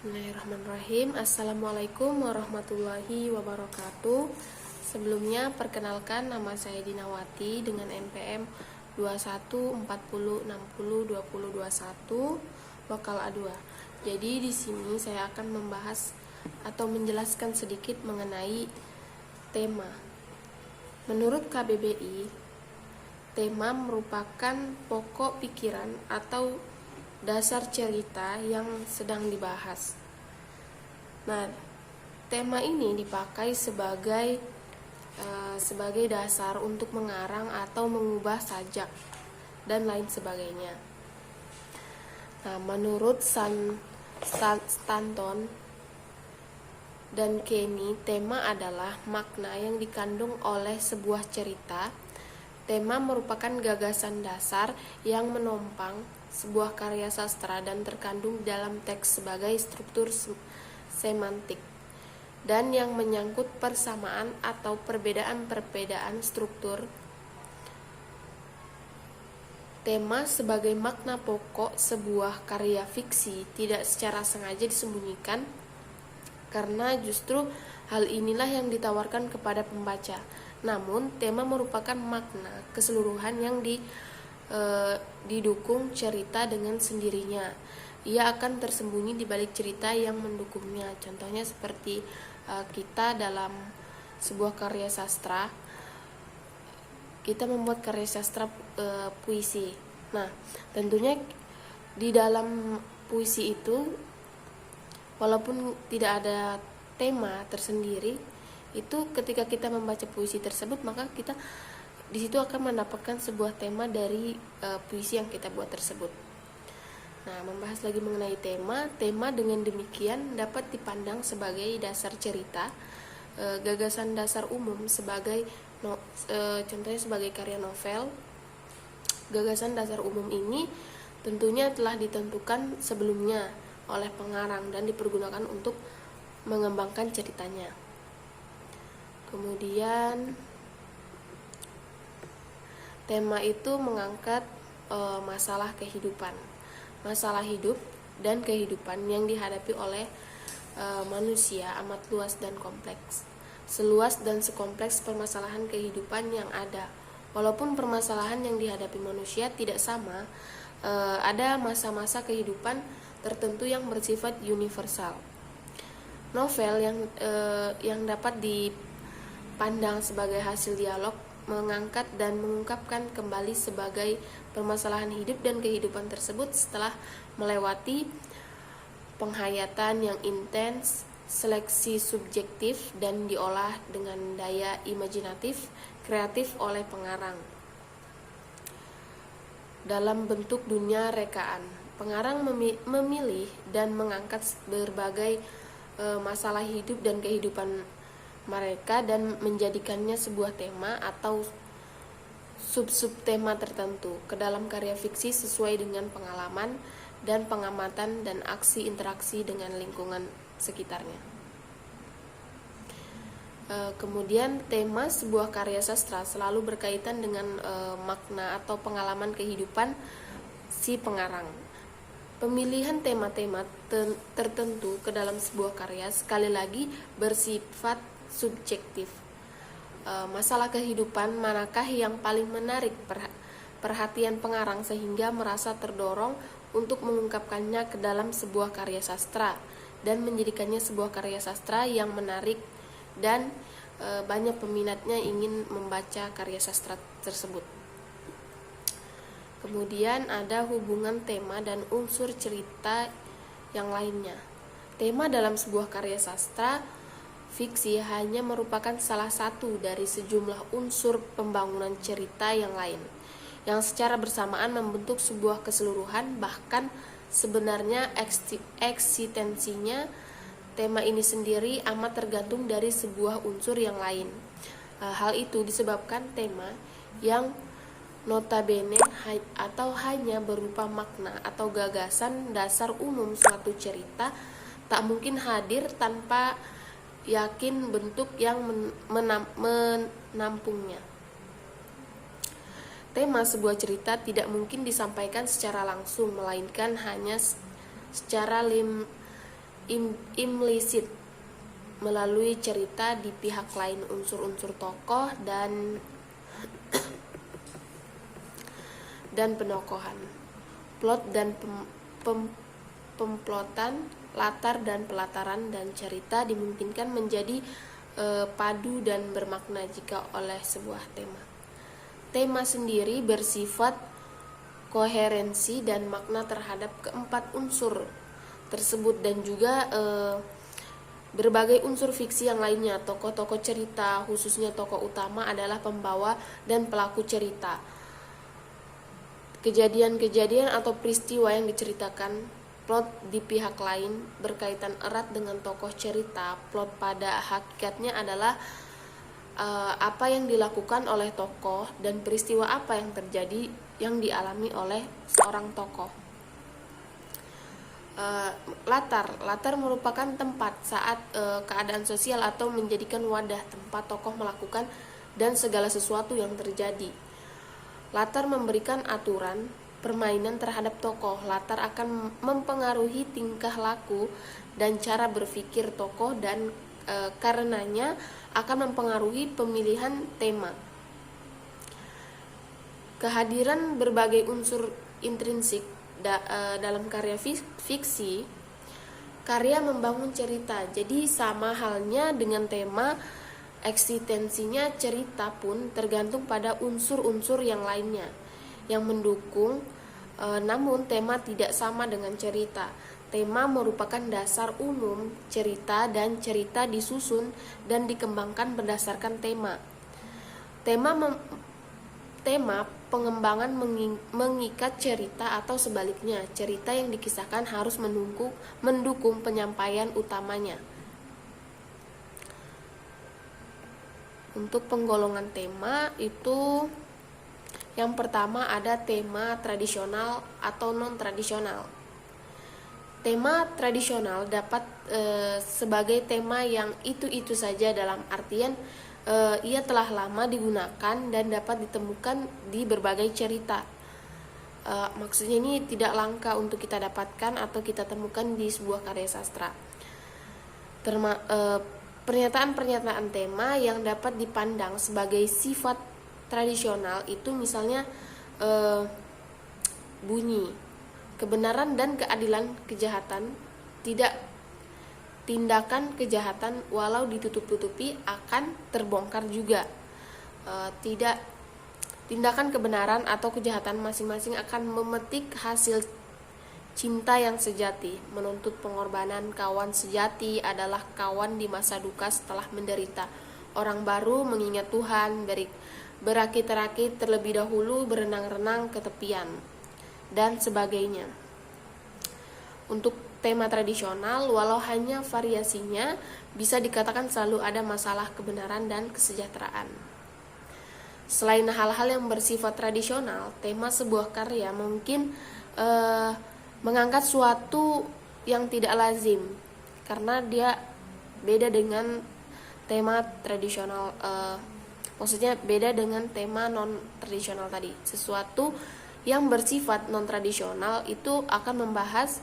Bismillahirrahmanirrahim. Assalamualaikum warahmatullahi wabarakatuh. Sebelumnya perkenalkan, nama saya Dinawati dengan NPM 2140602021 lokal A2. Jadi di sini saya akan membahas atau menjelaskan sedikit mengenai tema. Menurut KBBI, tema merupakan pokok pikiran atau dasar cerita yang sedang dibahas. Nah, tema ini dipakai sebagai dasar untuk mengarang atau mengubah sajak dan lain sebagainya. Nah, menurut Stanton dan Kenny, tema adalah makna yang dikandung oleh sebuah cerita. Tema merupakan gagasan dasar yang menopang sebuah karya sastra dan terkandung dalam teks sebagai struktur semantik dan yang menyangkut persamaan atau perbedaan-perbedaan struktur. Tema sebagai makna pokok sebuah karya fiksi tidak secara sengaja disembunyikan, karena justru hal inilah yang ditawarkan kepada pembaca. Namun, tema merupakan makna keseluruhan yang didukung cerita dengan sendirinya. Ia akan tersembunyi di balik cerita yang mendukungnya. Contohnya seperti kita dalam sebuah karya sastra, kita membuat karya sastra puisi. Nah, tentunya di dalam puisi itu, walaupun tidak ada tema tersendiri, itu ketika kita membaca puisi tersebut, maka kita di situ akan mendapatkan sebuah tema dari puisi yang kita buat tersebut. Nah, membahas lagi mengenai tema dengan demikian dapat dipandang sebagai dasar cerita, gagasan dasar umum sebagai contohnya sebagai karya novel. Gagasan dasar umum ini tentunya telah ditentukan sebelumnya oleh pengarang dan dipergunakan untuk mengembangkan ceritanya. Kemudian tema itu mengangkat masalah kehidupan, masalah hidup dan kehidupan yang dihadapi oleh manusia amat luas dan kompleks. Seluas dan sekompleks permasalahan kehidupan yang ada. Walaupun permasalahan yang dihadapi manusia tidak sama, ada masa-masa kehidupan tertentu yang bersifat universal. Novel yang dapat dipandang sebagai hasil dialog mengangkat dan mengungkapkan kembali sebagai permasalahan hidup dan kehidupan tersebut setelah melewati penghayatan yang intens, seleksi subjektif, dan diolah dengan daya imajinatif, kreatif oleh pengarang. Dalam bentuk dunia rekaan, pengarang memilih dan mengangkat berbagai masalah hidup dan kehidupan mereka dan menjadikannya sebuah tema atau sub-sub tema tertentu ke dalam karya fiksi sesuai dengan pengalaman dan pengamatan dan aksi interaksi dengan lingkungan sekitarnya. Kemudian tema sebuah karya sastra selalu berkaitan dengan makna atau pengalaman kehidupan si pengarang. Pemilihan tema-tema tertentu ke dalam sebuah karya sekali lagi bersifat subjektif. Masalah kehidupan manakah yang paling menarik perhatian pengarang sehingga merasa terdorong untuk mengungkapkannya ke dalam sebuah karya sastra dan menjadikannya sebuah karya sastra yang menarik dan banyak peminatnya ingin membaca karya sastra tersebut. Kemudian ada hubungan tema dan unsur cerita yang lainnya. Tema dalam sebuah karya sastra fiksi hanya merupakan salah satu dari sejumlah unsur pembangunan cerita yang lain, yang secara bersamaan membentuk sebuah keseluruhan. Bahkan sebenarnya eksistensinya tema ini sendiri amat tergantung dari sebuah unsur yang lain. Hal itu disebabkan tema yang notabene atau hanya berupa makna atau gagasan dasar umum suatu cerita tak mungkin hadir tanpa yakin bentuk yang menampungnya. Tema sebuah cerita tidak mungkin disampaikan secara langsung, melainkan hanya secara implisit melalui cerita di pihak lain, unsur-unsur tokoh dan penokohan, plot dan pemplotan, latar dan pelataran dan cerita dimungkinkan menjadi padu dan bermakna jika oleh sebuah tema. Tema sendiri bersifat koherensi dan makna terhadap keempat unsur tersebut dan juga berbagai unsur fiksi yang lainnya. Tokoh-tokoh cerita, khususnya tokoh utama adalah pembawa dan pelaku cerita. Kejadian-kejadian atau peristiwa yang diceritakan plot di pihak lain berkaitan erat dengan tokoh cerita. Plot pada hakikatnya adalah apa yang dilakukan oleh tokoh dan peristiwa apa yang terjadi yang dialami oleh seorang tokoh. Latar merupakan tempat saat keadaan sosial atau menjadikan wadah tempat tokoh melakukan dan segala sesuatu yang terjadi. Latar memberikan aturan permainan terhadap tokoh. Latar akan mempengaruhi tingkah laku dan cara berpikir tokoh dan karenanya akan mempengaruhi pemilihan tema. Kehadiran berbagai unsur intrinsik dalam karya fiksi, karya membangun cerita. Jadi sama halnya dengan tema, eksistensinya cerita pun tergantung pada unsur-unsur yang lainnya yang mendukung. Namun tema tidak sama dengan cerita. Tema merupakan dasar umum cerita dan cerita disusun dan dikembangkan berdasarkan tema. Tema pengembangan mengikat cerita atau sebaliknya, cerita yang dikisahkan harus mendukung penyampaian utamanya. Untuk penggolongan tema itu yang pertama ada tema tradisional atau non-tradisional. Tema tradisional dapat sebagai tema yang itu-itu saja dalam artian ia telah lama digunakan dan dapat ditemukan di berbagai cerita. Maksudnya ini tidak langka untuk kita dapatkan atau kita temukan di sebuah karya sastra. Pernyataan-pernyataan tema yang dapat dipandang sebagai sifat tradisional itu misalnya bunyi, kebenaran dan keadilan, kejahatan, tindakan kejahatan walau ditutup-tutupi akan terbongkar juga. Tindakan kebenaran atau kejahatan masing-masing akan memetik hasil cinta yang sejati. Menuntut pengorbanan kawan sejati adalah kawan di masa duka setelah menderita. Orang baru mengingat Tuhan, berakit-rakit terlebih dahulu, berenang-renang ke tepian, dan sebagainya. Untuk tema tradisional, walau hanya variasinya, bisa dikatakan selalu ada masalah kebenaran dan kesejahteraan. Selain hal-hal yang bersifat tradisional, tema sebuah karya mungkin mengangkat suatu yang tidak lazim, karena dia beda dengan tema tradisional, maksudnya beda dengan tema non-tradisional tadi. Sesuatu yang bersifat non-tradisional itu akan membahas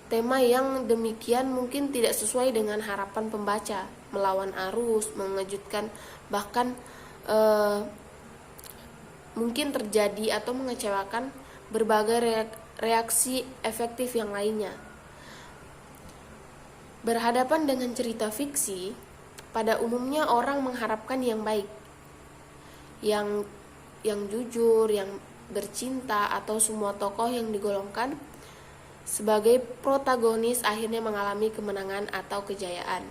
tema yang demikian mungkin tidak sesuai dengan harapan pembaca, melawan arus, mengejutkan, bahkan mungkin terjadi atau mengecewakan berbagai reaksi efektif yang lainnya. Berhadapan dengan cerita fiksi, pada umumnya orang mengharapkan yang baik, yang jujur, yang bercinta, atau semua tokoh yang digolongkan sebagai protagonis akhirnya mengalami kemenangan atau kejayaan.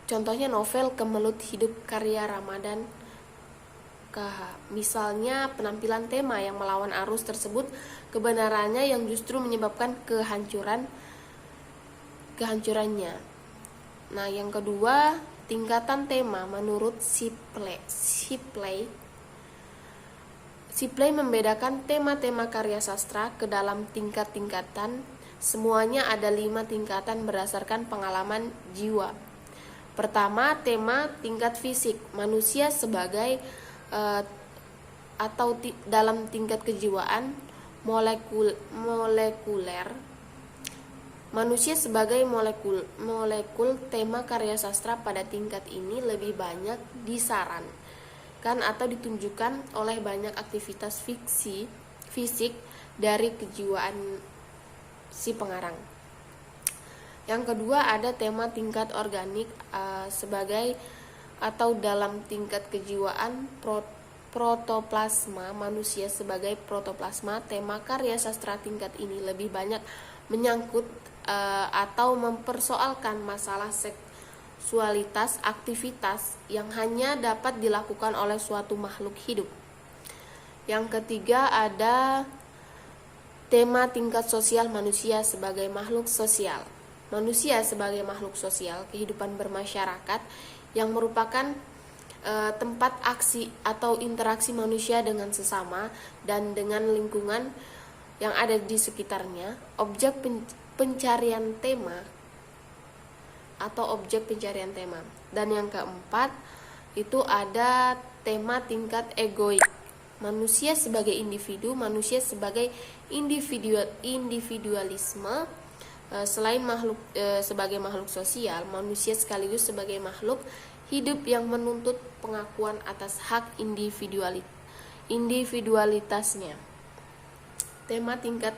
Contohnya novel Kemelut Hidup karya Ramadhan KH. Misalnya penampilan tema yang melawan arus tersebut kebenarannya yang justru menyebabkan kehancurannya. Nah, yang kedua, tingkatan tema menurut Shipley membedakan tema-tema karya sastra ke dalam tingkat-tingkatan. Semuanya ada 5 tingkatan berdasarkan pengalaman jiwa. Pertama, tema tingkat fisik, manusia sebagai atau dalam tingkat kejiwaan molekuler. Manusia sebagai molekul tema karya sastra pada tingkat ini lebih banyak disarankan atau ditunjukkan oleh banyak aktivitas fisik dari kejiwaan si pengarang. Yang kedua ada tema tingkat organik sebagai atau dalam tingkat kejiwaan protoplasma manusia sebagai protoplasma. Tema karya sastra tingkat ini lebih banyak menyangkut atau mempersoalkan masalah seksualitas, aktivitas yang hanya dapat dilakukan oleh suatu makhluk hidup. Yang ketiga ada tema tingkat sosial manusia sebagai makhluk sosial. Manusia sebagai makhluk sosial, kehidupan bermasyarakat yang merupakan tempat aksi atau interaksi manusia dengan sesama dan dengan lingkungan yang ada di sekitarnya. Objek pencarian tema atau objek pencarian tema. Dan yang keempat itu ada tema tingkat egoik. Manusia sebagai individu, manusia sebagai individualisme, selain sebagai makhluk sosial, manusia sekaligus sebagai makhluk hidup yang menuntut pengakuan atas hak individualitasnya. Tema tingkat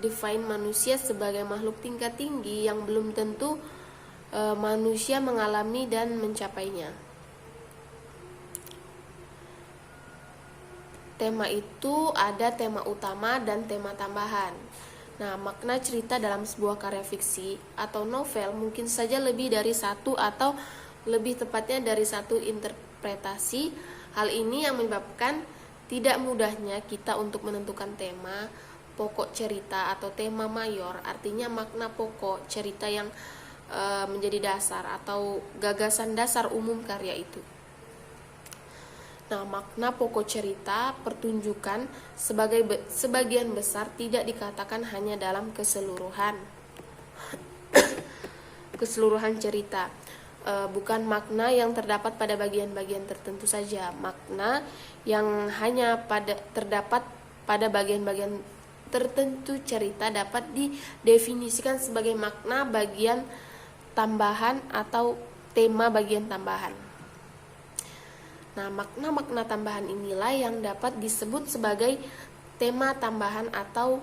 define manusia sebagai makhluk tingkat tinggi yang belum tentu manusia mengalami dan mencapainya. Tema itu ada tema utama dan tema tambahan. Nah, makna cerita dalam sebuah karya fiksi atau novel mungkin saja lebih dari satu atau lebih tepatnya dari satu interpretasi. Hal ini yang menyebabkan tidak mudahnya kita untuk menentukan tema pokok cerita atau tema mayor, artinya makna pokok cerita yang menjadi dasar atau gagasan dasar umum karya itu. Nah, makna pokok cerita pertunjukan sebagian besar tidak dikatakan hanya dalam keseluruhan cerita, bukan makna yang terdapat pada bagian-bagian tertentu saja. Makna yang hanya terdapat pada bagian-bagian tertentu cerita dapat didefinisikan sebagai makna bagian tambahan atau tema bagian tambahan. Nah, makna-makna tambahan inilah yang dapat disebut sebagai tema tambahan atau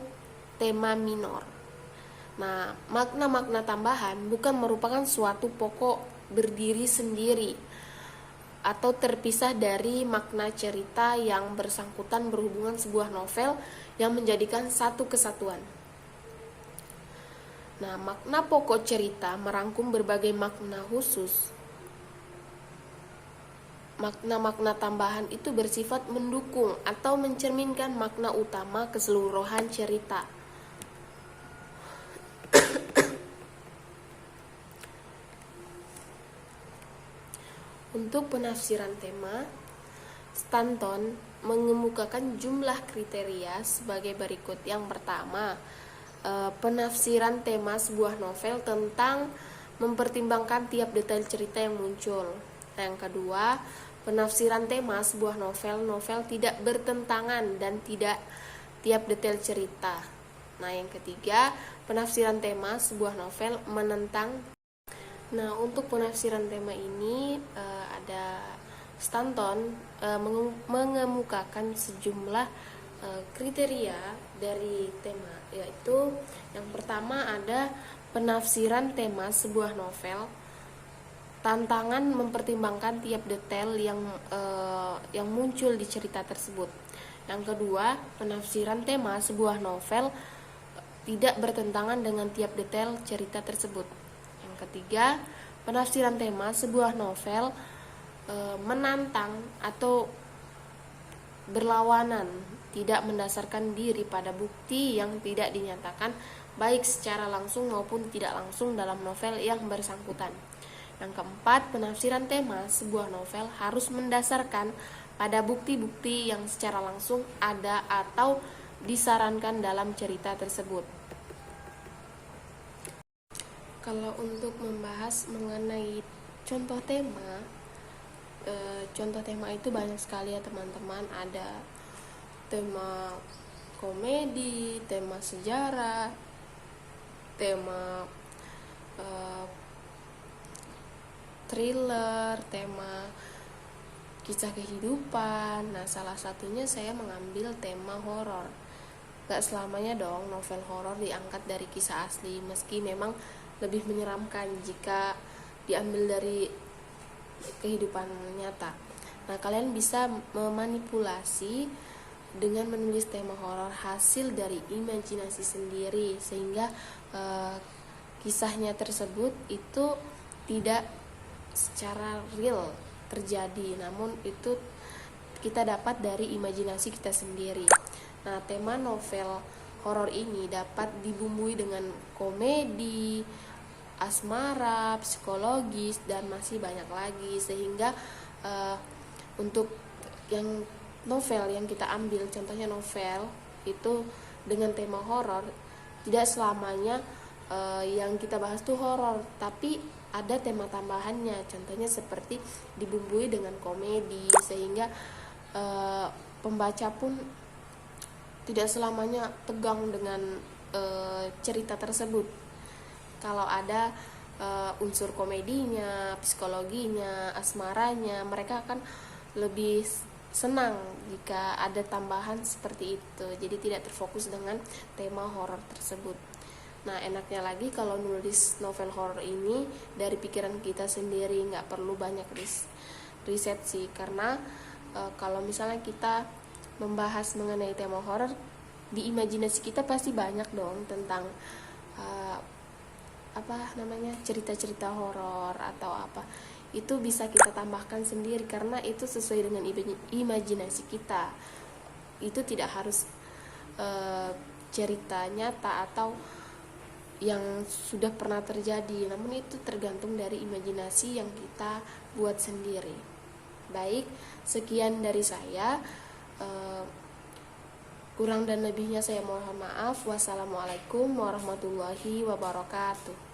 tema minor. Nah, makna-makna tambahan bukan merupakan suatu pokok berdiri sendiri atau terpisah dari makna cerita yang bersangkutan berhubungan sebuah novel yang menjadikan satu kesatuan. Nah, makna pokok cerita merangkum berbagai makna khusus. Makna-makna tambahan itu bersifat mendukung atau mencerminkan makna utama keseluruhan cerita. Untuk penafsiran tema, Stanton mengemukakan jumlah kriteria sebagai berikut. Yang pertama, penafsiran tema sebuah novel tentang mempertimbangkan tiap detail cerita yang muncul. Yang kedua, penafsiran tema sebuah novel tidak bertentangan dan tidak tiap detail cerita. Nah, yang ketiga, penafsiran tema sebuah novel menentang. Nah, untuk penafsiran tema ini ada Stanton mengemukakan sejumlah kriteria dari tema, yaitu yang pertama ada penafsiran tema sebuah novel, tantangan mempertimbangkan tiap detail yang muncul di cerita tersebut. Yang kedua, penafsiran tema sebuah novel tidak bertentangan dengan tiap detail cerita tersebut. Yang ketiga, penafsiran tema sebuah novel menantang atau berlawanan, tidak mendasarkan diri pada bukti yang tidak dinyatakan baik secara langsung maupun tidak langsung dalam novel yang bersangkutan. Yang keempat, penafsiran tema sebuah novel harus mendasarkan pada bukti-bukti yang secara langsung ada atau disarankan dalam cerita tersebut. Kalau untuk membahas mengenai contoh tema itu banyak sekali ya teman-teman. Ada tema komedi, tema sejarah, tema thriller, tema kisah kehidupan. Nah, salah satunya saya mengambil tema horor. Gak selamanya dong novel horor diangkat dari kisah asli, meski memang lebih menyeramkan jika diambil dari kehidupan nyata. Nah, kalian bisa memanipulasi dengan menulis tema horor hasil dari imajinasi sendiri, sehingga kisahnya tersebut itu tidak secara real terjadi, namun itu kita dapat dari imajinasi kita sendiri. Nah, tema novel horor ini dapat dibumbui dengan komedi, asmara, psikologis, dan masih banyak lagi, sehingga untuk yang novel yang kita ambil, contohnya novel itu dengan tema horor, tidak selamanya yang kita bahas tuh horor, tapi ada tema tambahannya, contohnya seperti dibumbui dengan komedi, sehingga pembaca pun tidak selamanya tegang dengan cerita tersebut. Kalau ada unsur komedinya, psikologinya, asmaranya, mereka akan lebih senang jika ada tambahan seperti itu, jadi tidak terfokus dengan tema horor tersebut. Nah, enaknya lagi kalau nulis novel horor ini dari pikiran kita sendiri, nggak perlu banyak riset sih, karena kalau misalnya kita membahas mengenai tema horor, di imajinasi kita pasti banyak dong tentang cerita-cerita horor atau apa. Itu bisa kita tambahkan sendiri karena itu sesuai dengan imajinasi kita. Itu tidak harus cerita nyata atau yang sudah pernah terjadi, namun itu tergantung dari imajinasi yang kita buat sendiri. Baik, sekian dari saya. Kurang dan lebihnya saya mohon maaf. Wassalamualaikum warahmatullahi wabarakatuh.